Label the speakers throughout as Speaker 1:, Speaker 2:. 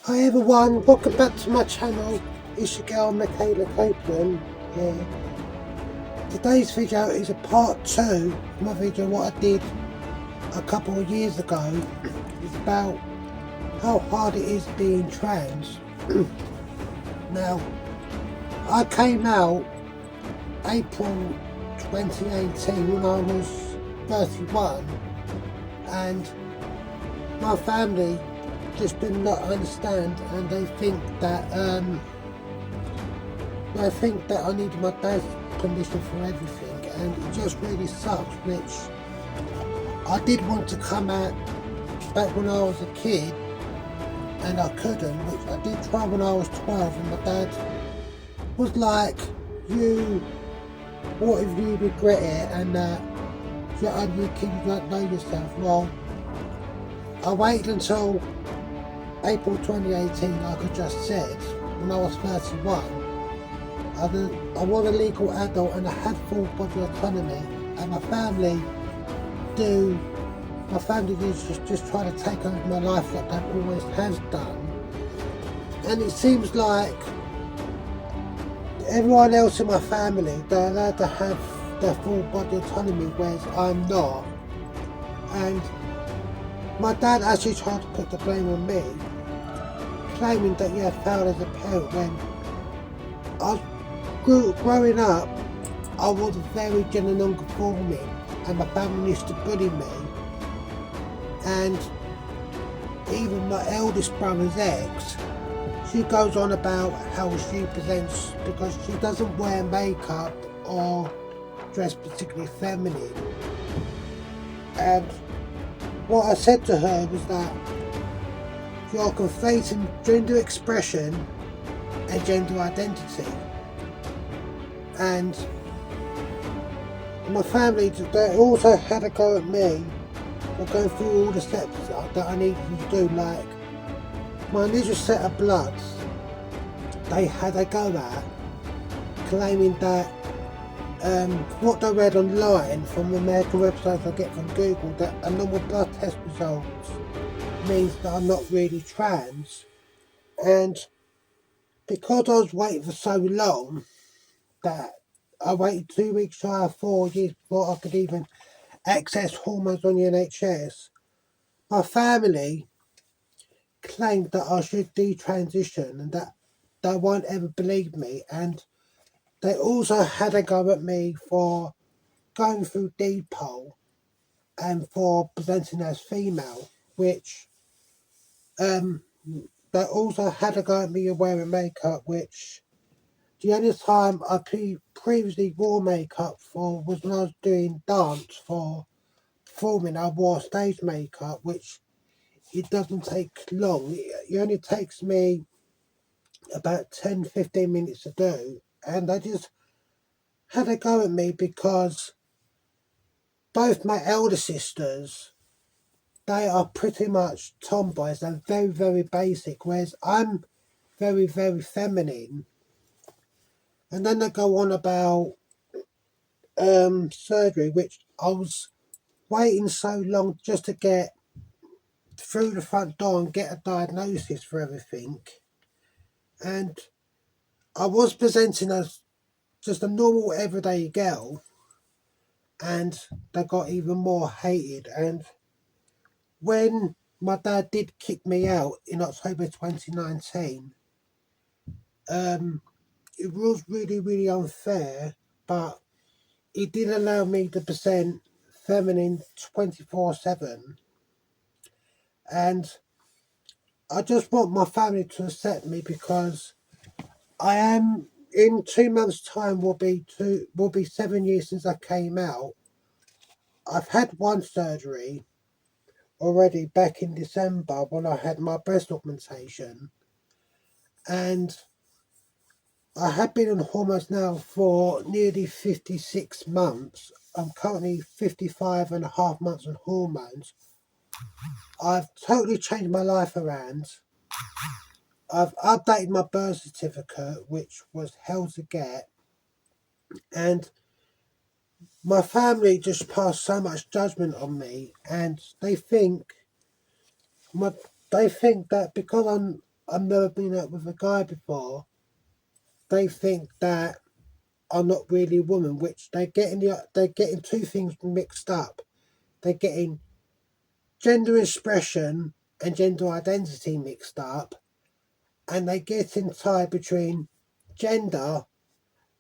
Speaker 1: Hi everyone, welcome back to my channel. It's your girl Michaela Copeland here. Today's video is a part 2 of my video what I did a couple of years ago. It's about how hard it is being trans. Now, I came out April 2018 when I was 31, and my family just did not understand, and they think that I needed my dad's permission for everything, and it just really sucks. Which I did want to come out back when I was a kid, and I couldn't. Which I did try when I was 12, and my dad was like, what if you regret it, and you're only a kid, you don't know yourself." Well, I waited until April 2018, like I just said, when I was 31. I was a legal adult and I had full body autonomy, and my family did just try to take over my life like that always has done. And it seems like everyone else in my family, they're allowed to have their full body autonomy, whereas I'm not. And my dad actually tried to put the blame on me, claiming that he had failed as a parent when growing up, I was very gender non-conforming, and my family used to bully me. And even my eldest brother's ex, she goes on about how she presents because she doesn't wear makeup or dress particularly feminine. And what I said to her was that you're conflating gender expression and gender identity. And my family, they also had a go at me for going through all the steps that I needed to do. Like my initial set of bloods, they had a go at, claiming that what they read online from the American websites I get from Google, that a normal blood test results means that I'm not really trans. And because I was waiting for so long, that I waited 2 weeks shy of 4 years before I could even access hormones on the NHS, my family claimed that I should detransition and that they won't ever believe me. And they also had a go at me for going through depot and for presenting as female, which they also had a go at me wearing makeup, which the only time I previously wore makeup for was when I was doing dance for performing. I wore stage makeup, which it doesn't take long. It only takes me about 10-15 minutes to do, and they just had a go at me because both my elder sisters, they are pretty much tomboys and very, very basic, whereas I'm very, very feminine. And then they go on about surgery, which I was waiting so long just to get through the front door and get a diagnosis for everything. And I was presenting as just a normal everyday girl, and they got even more hated. And when my dad did kick me out in October 2019, it was really, really unfair, but it did allow me to present feminine 24/7. And I just want my family to accept me because I am, in 2 months' time will be 7 years since I came out. I've had one surgery already back in December when I had my breast augmentation, and I have been on hormones now for nearly 56 months. I'm currently 55 and a half months on hormones. I've totally changed my life around. I've updated my birth certificate, which was hell to get, and my family just passed so much judgment on me, and they think that because I'm I've never been out with a guy before, they think that I'm not really a woman, which they're getting two things mixed up. They're getting gender expression and gender identity mixed up, and they get in tied between gender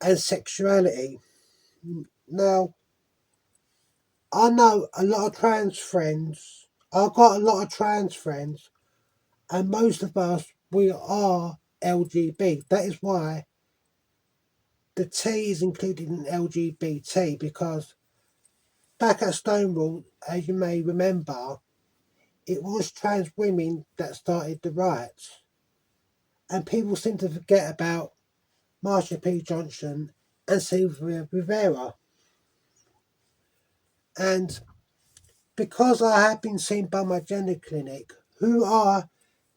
Speaker 1: and sexuality. Now, I know a lot of trans friends. I've got a lot of trans friends, and most of us, we are LGBT. That is why the T is included in LGBT, because back at Stonewall, as you may remember, it was trans women that started the riots. And people seem to forget about Marsha P. Johnson and Sylvia Rivera. And because I have been seen by my gender clinic, who are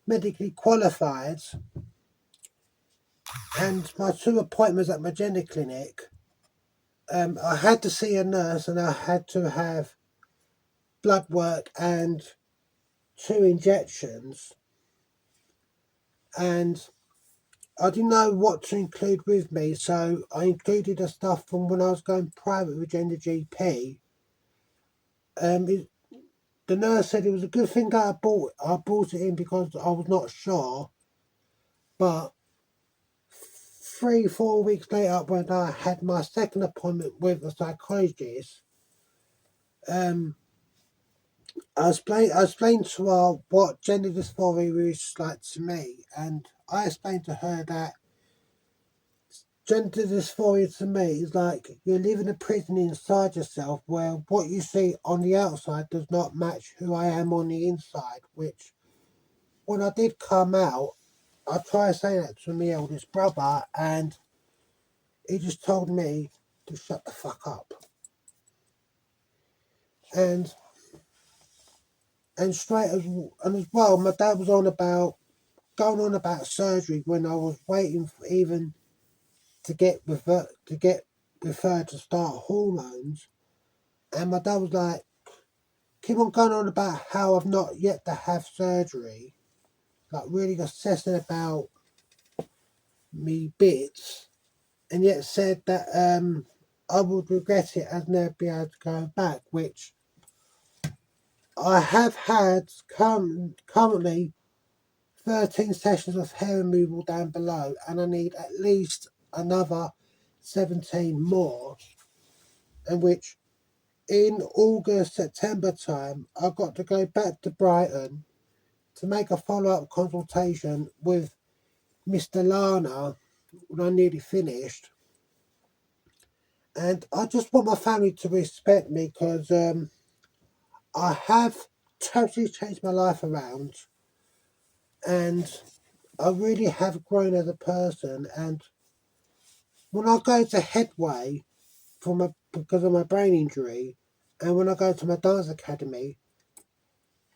Speaker 1: medically qualified, and my two appointments at my gender clinic, I had to see a nurse and I had to have blood work and two injections. And I didn't know what to include with me, so I included the stuff from when I was going private with Gender GP. The nurse said it was a good thing that I brought it in because I was not sure. But 3, 4 weeks later, when I had my second appointment with a psychologist, um, I explained to her what gender dysphoria was like to me, and I explained to her that gender dysphoria to me is like you're living a prison inside yourself where what you see on the outside does not match who I am on the inside, which when I did come out, I tried saying that to my eldest brother and he just told me to shut the fuck up. And as well, my dad was going on about surgery when I was waiting for even to get referred to start hormones. And my dad was like, keep on going on about how I've not yet to have surgery, like really obsessing about me bits, and yet said that I would regret it and never be able to go back, which I have had currently 13 sessions of hair removal down below, and I need at least another 17 more, and which in August, September time, I've got to go back to Brighton to make a follow-up consultation with Mr. Lana when I nearly finished. And I just want my family to respect me because I have totally changed my life around and I really have grown as a person. And when I go to Headway because of my brain injury, and when I go to my dance academy,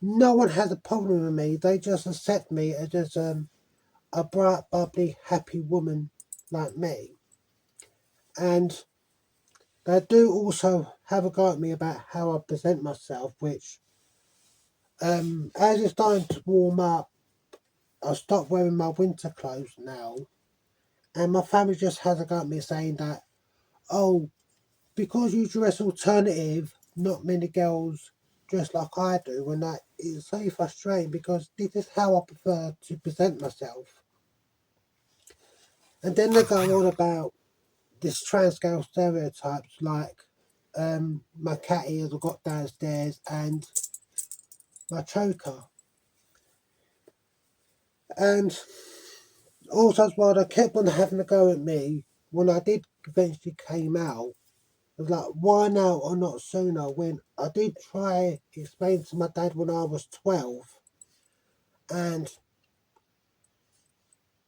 Speaker 1: no one has a problem with me. They just accept me as just a bright, bubbly, happy woman like me. And they do also have a go at me about how I present myself, which, as it's starting to warm up, I stopped wearing my winter clothes now. And my family just has a go at me saying that, oh, because you dress alternative, not many girls dress like I do. And that is so frustrating because this is how I prefer to present myself. And then they go on about this trans girl stereotypes like my cat ears I got downstairs and my choker. And also as well, they kept on having a go at me when I did eventually came out. It was like, why now or not sooner? When I did try explain to my dad when I was 12, and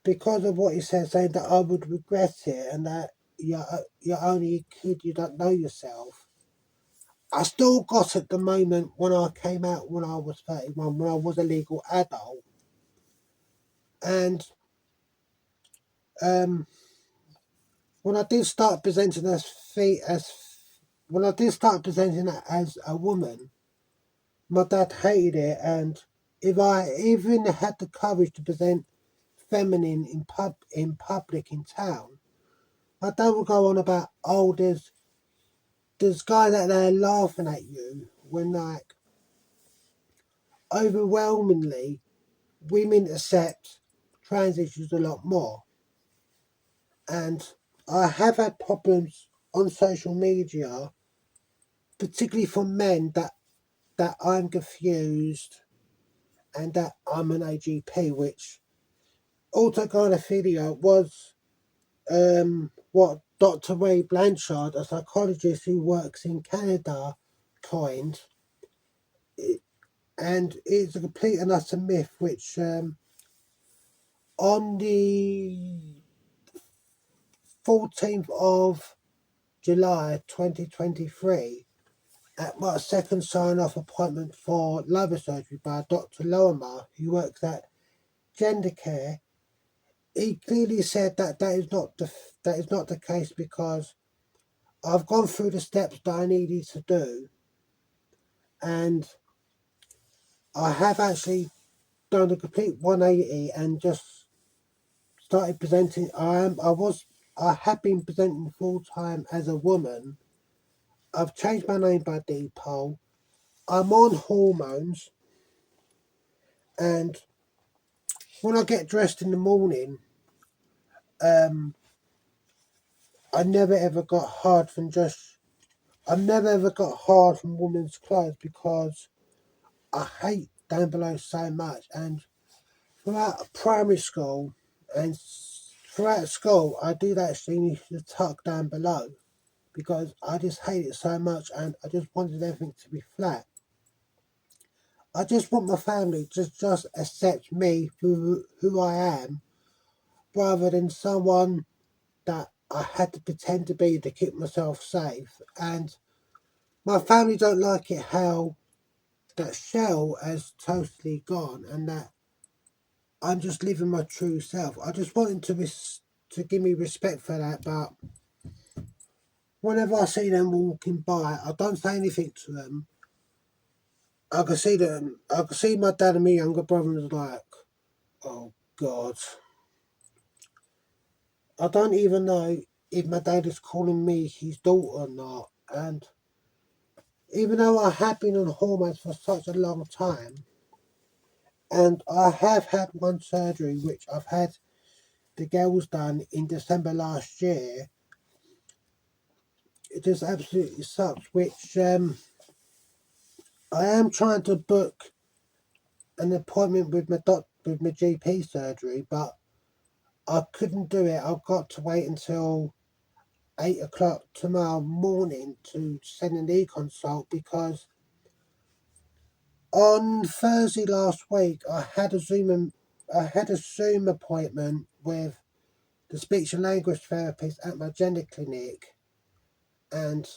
Speaker 1: because of what he said, saying that I would regret it and that you're only a kid, you don't know yourself. I still got at the moment when I came out when I was 31, when I was a legal adult. And um, when I did start presenting when I did start presenting as a woman, my dad hated it. And if I even had the courage to present feminine in public in town, my dad would go on about, oh, there's guys out there laughing at you, when like overwhelmingly women accept trans issues a lot more. And I have had problems on social media, particularly from men, that I'm confused and that I'm an AGP, which autogynephilia was what Dr. Ray Blanchard, a psychologist who works in Canada, coined. And it's a complete and utter myth, which on the 14th of July 2023, at my second sign-off appointment for liver surgery by Dr. Lower, who works at Gender Care, he clearly said that that is not the case, because I've gone through the steps that I needed to do, and I have actually done a complete 180 and just started presenting. I have been presenting full time as a woman. I've changed my name by default. I'm on hormones, and when I get dressed in the morning, um, I never ever got hard from just. I never ever got hard from women's clothes, because I hate down below so much. And throughout primary school and throughout school, I did actually need to tuck down below, because I just hate it so much, and I just wanted everything to be flat. I just want my family to just accept me for who I am, rather than someone that I had to pretend to be to keep myself safe. And my family don't like it how that shell has totally gone, and that I'm just living my true self. I just want them to give me respect for that, but whenever I see them walking by, I don't say anything to them. I can see them. I can see my dad and my younger brother is like, oh God. I don't even know if my dad is calling me his daughter or not. And even though I have been on hormones for such a long time, and I have had one surgery, which I've had the girls done in December last year, it just absolutely sucks. Which I am trying to book an appointment with with my GP surgery, but I couldn't do it. I've got to wait until 8 o'clock tomorrow morning to send an e-consult, because on Thursday last week I had a Zoom appointment with the speech and language therapist at my gender clinic, and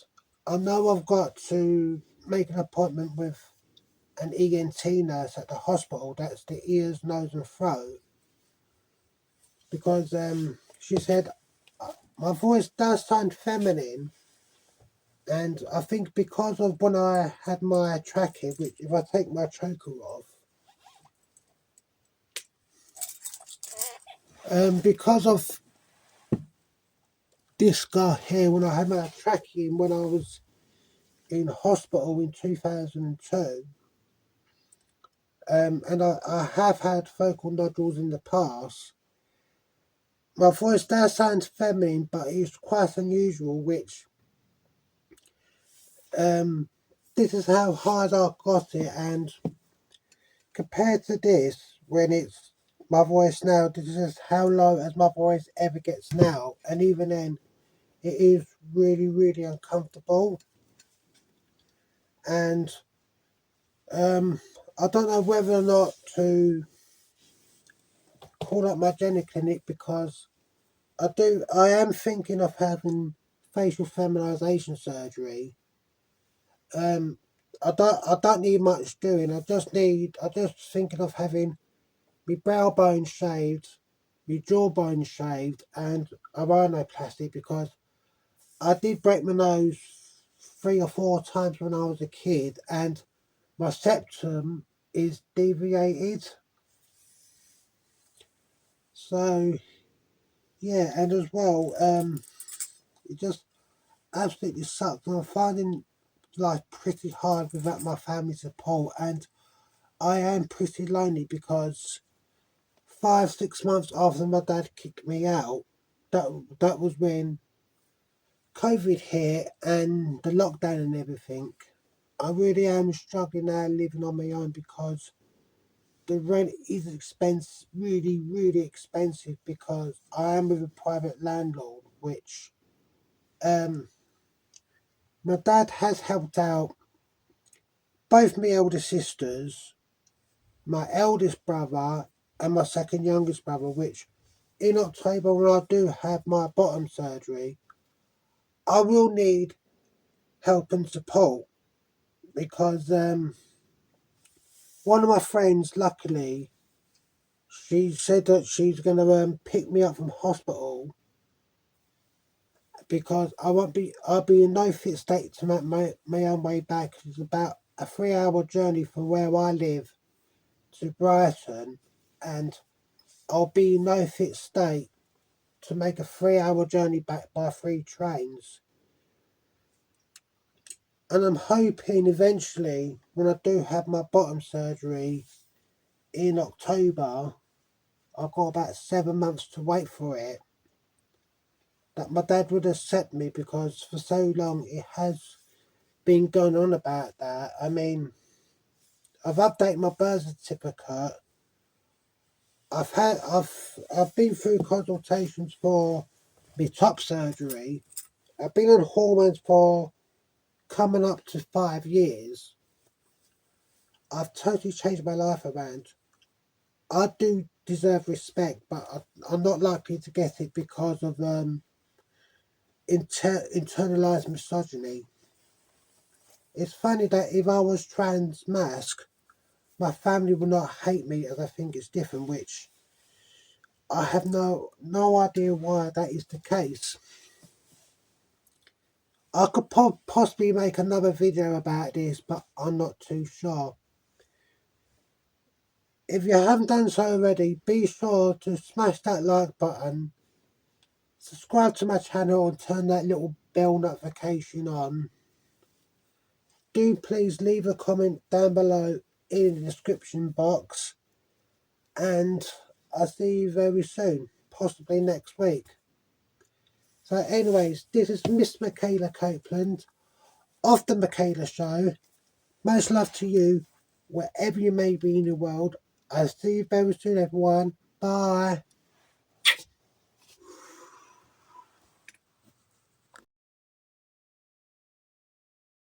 Speaker 1: I know I've got to make an appointment with an ENT nurse at the hospital, that's the ears, nose and throat, because she said my voice does sound feminine, and I think because of when I had my trachea, which if I take my choker off, because of this guy here, when I had my trachea when I was in hospital in 2002, and I have had focal nodules in the past, my voice does sound feminine, but it's quite unusual, which this is how hard I got it, and compared to this, when it's my voice now, this is how low as my voice ever gets now, and even then, it is really, really uncomfortable. And I don't know whether or not to call up my gender clinic, because I am thinking of having facial feminization surgery. I don't need much doing. I just thinking of having my brow bone shaved, my jawbone shaved, and a rhinoplasty, because I did break my nose 3 or 4 times when I was a kid, and my septum is deviated. So yeah, and as well, it just absolutely sucks. I'm finding life pretty hard without my family support, and I am pretty lonely because 5, 6 months after my dad kicked me out, that was when COVID hit and the lockdown and everything. I really am struggling now living on my own because the rent is really, really expensive because I am with a private landlord, which um my dad has helped out both my elder sisters, my eldest brother, and my second youngest brother, which in October when I do have my bottom surgery, I will need help and support because one of my friends, luckily, she said that she's going to pick me up from hospital because I'll be in no fit state to make my own way back. It's about a 3 hour journey from where I live to Brighton, and I'll be in no fit state to make a 3 hour journey back by 3 trains. And I'm hoping eventually, when I do have my bottom surgery in October, I've got about 7 months to wait for it, that my dad would accept me because for so long it has been going on about that. I mean, I've updated my birth certificate. I've been through consultations for my top surgery. I've been on hormones for coming up to 5 years. I've totally changed my life around. I do deserve respect, but I'm not likely to get it because of internalized misogyny. It's funny that if I was trans mask, my family would not hate me as I think it's different, which I have no idea why that is the case. I could possibly make another video about this, but I'm not too sure. If you haven't done so already, be sure to smash that like button, subscribe to my channel and turn that little bell notification on. Do please leave a comment down below in the description box, and I'll see you very soon, possibly next week. So anyways, this is Miss Michaela Copeland of The Michaela Show. Most love to you, wherever you may be in the world. I'll see you very soon, everyone. Bye.